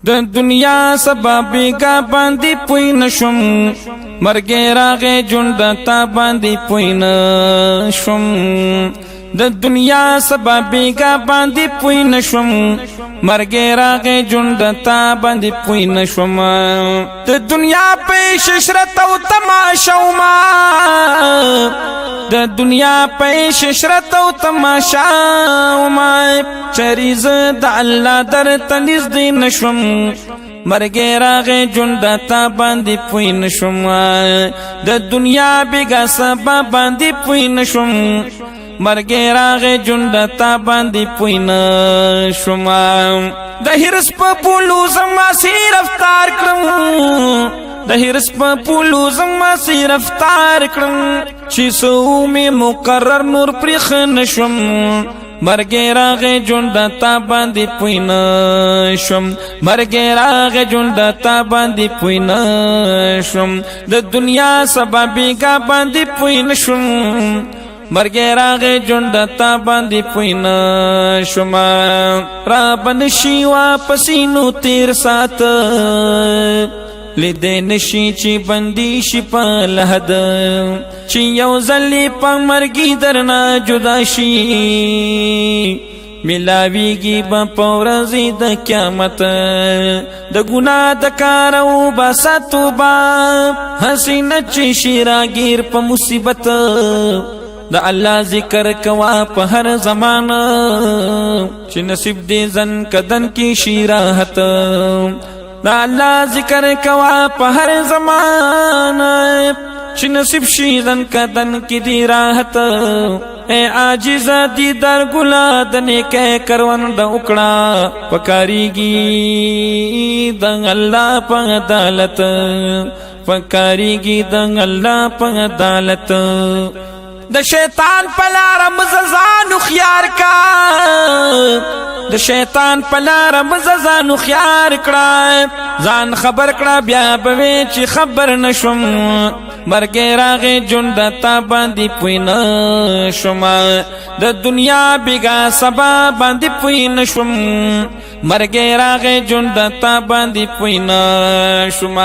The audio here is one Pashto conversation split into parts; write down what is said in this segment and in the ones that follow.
د دنیا سبابیگا باندی پوی نشم مرگی راغی جندتا باندی پوی نشم د دنیا سبابیگا باندی پوی نشم مرگی راغی جندتا باندی پوی نشم د دنیا پیش شرط و تماشا ما د دنیا پیش شرط و تماشا ما چریز د الله در تنیز دی نشم مرگی راغی جندتا باندی پوی نشم د دنیا بیگا سبا باندی پوی نشم مرگی راغی جندتا باندی پوی نشم د حرس پا پولو زما سی رفتار کرم د حرس پا پولو زما سی رفتار کرم چی سو می مقرر نور پریخ نشم مرگی راغی جندتا باندی پوی نشم مرگی راغی جندتا باندی پوی نشم د دنیا سبابیگا باندی پوی نشم مرگی راغی جندتا باندی پوی نشم را بنشی واپسینو تیر سات لیدے نشی چی بندی شی پا لحد چی یو زلی پا مرگی درنا جدا شی ملاویگی با پورزی دا قیامت دا گناہ دا کارو با ساتو با حسین چی شیراگیر پا مصیبت دا اللہ ذکر کوا پا ہر زمان چی نصیب دی زن کدن کی شیراحت دا اللہ ذکر کوا پا ہر زمان چی نصیب شیدن کدن کی دی راحت اے عاجز دی در گلا دنے کے کرون دا اکڑا پکاری گی دن اللہ پا عدالت پکاری گی دن اللہ پا عدالت د شیطان پلار مززانو خیار کا د شیطان پلار مززانو خیار کړه ځان خبر کړه بیا به چې خبر نشم مرګ راغی جندتا باندې پوی نشم د دنیا بیگا سبا باندې پوی نشم مرګ راغی جندتا باندې پوی نشم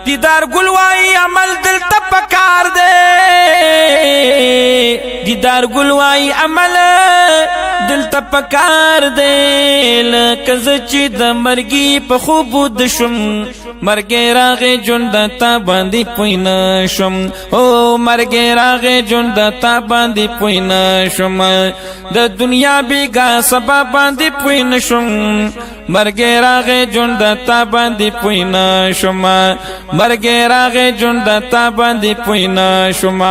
دیدار ګلوای عمل دل تپکار دے دیدار گلوائی عمل دل تپکار دے لکز چی دا مرگی پا خوب دشم مرگی راغی جندتا باندی پوی نشم او مرگی راغی جندتا باندی پوی نشم دا دنیا بیگا سبا باندی پوی نشم مرگی راغی جندتا باندی پوی نشم مرگی راغی جندتا باندی پوی نشم